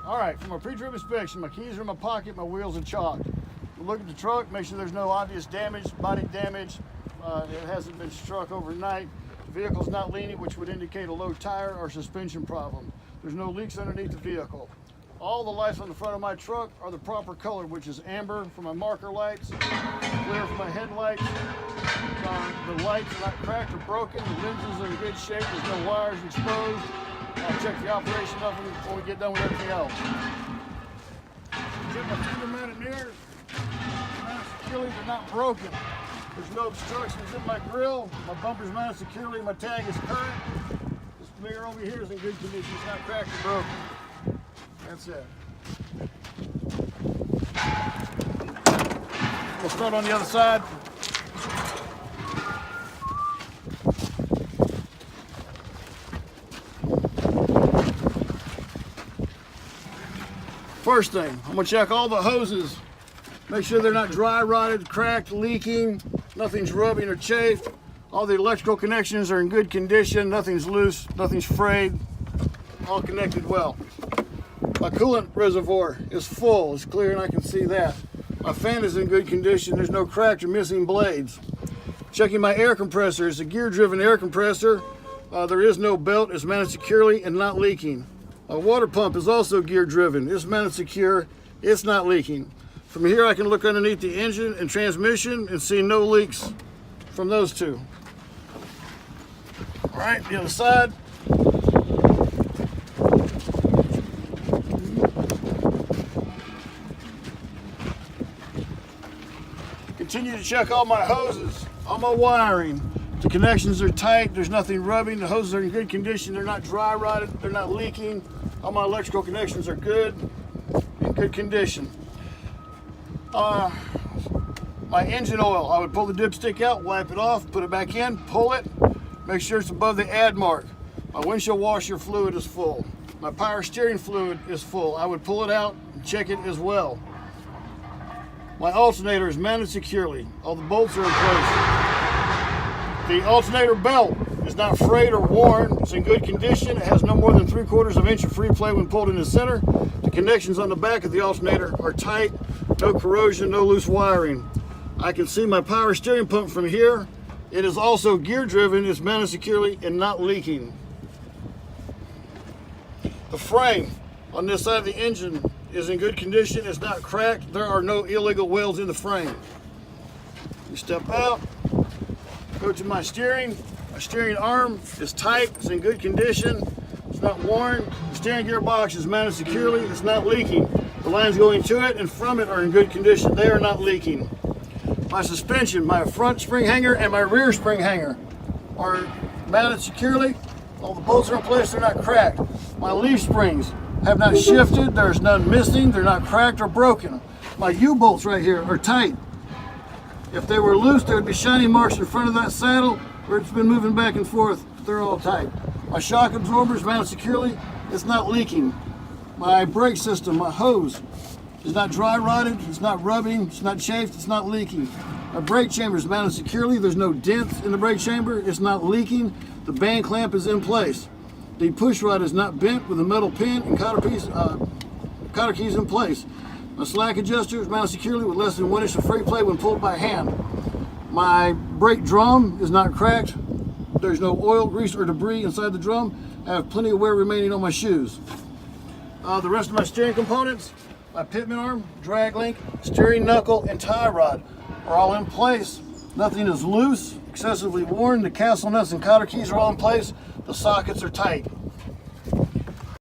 All right, from a pre-trip inspection, my keys are in my pocket, my wheels are chalked. We'll look at the truck, make sure there's no obvious damage, body damage. It hasn't been struck overnight. The vehicle's not leaning, which would indicate a low tire or suspension problem. There's no leaks underneath the vehicle. All the lights on the front of my truck are the proper color, which is amber for my marker lights, clear for my headlights. The lights are not cracked or broken. The lenses are in good shape. There's no wires exposed. I'll check the operation of them before we get done with everything else. Check my finger mounted mirrors. Mounted securely, they're not broken. There's no obstructions in my grill. My bumper's mounted securely. My tag is current. This mirror over here is in good condition. It's not cracked or broken. That's it. We'll start on the other side. First thing, I'm gonna check all the hoses. Make sure they're not dry rotted, cracked, leaking, nothing's rubbing or chafed. All the electrical connections are in good condition, nothing's loose, nothing's frayed, all connected well. My coolant reservoir is full, it's clear and I can see that. My fan is in good condition, there's no cracked or missing blades. Checking my air compressor, it's a gear driven air compressor. There is no belt, it's mounted securely and not leaking. My water pump is also gear driven. It's mounted secure. It's not leaking. From here I can look underneath the engine and transmission and see no leaks from those two. All right, the other side. Continue to check all my hoses, all my wiring. The connections are tight, there's nothing rubbing, the hoses are in good condition, they're not dry rotted, they're not leaking. All my electrical connections are good, in good condition. My engine oil, I would pull the dipstick out, wipe it off, put it back in, pull it, make sure it's above the add mark. My windshield washer fluid is full. My power steering fluid is full. I would pull it out and check it as well. My alternator is mounted securely. All the bolts are in place. The alternator belt is not frayed or worn. It's in good condition. It has no more than 3/4 inch of free play when pulled in the center. The connections on the back of the alternator are tight. No corrosion, no loose wiring. I can see my power steering pump from here. It is also gear driven. It's mounted securely and not leaking. The frame on this side of the engine is in good condition. It's not cracked. There are no illegal wheels in the frame. You step out. Go to my steering. My steering arm is tight, it's in good condition, it's not worn. The steering gearbox is mounted securely, it's not leaking. The lines going to it and from it are in good condition, they are not leaking. My suspension, my front spring hanger and my rear spring hanger are mounted securely. All the bolts are in place, they're not cracked. My leaf springs have not shifted, there's none missing, they're not cracked or broken. My U-bolts right here are tight. If they were loose, there would be shiny marks in front of that saddle where it's been moving back and forth. They're all tight. My shock absorber is mounted securely. It's not leaking. My brake system, my hose, is not dry rotted. It's not rubbing. It's not chafed. It's not leaking. My brake chamber is mounted securely. There's no dents in the brake chamber. It's not leaking. The band clamp is in place. The push rod is not bent with a metal pin and cotter keys in place. My slack adjuster is mounted securely with less than 1 inch of free play when pulled by hand. My brake drum is not cracked. There's no oil, grease, or debris inside the drum. I have plenty of wear remaining on my shoes. The rest of my steering components, my pitman arm, drag link, steering knuckle, and tie rod are all in place. Nothing is loose, excessively worn. The castle nuts and cotter keys are all in place. The sockets are tight.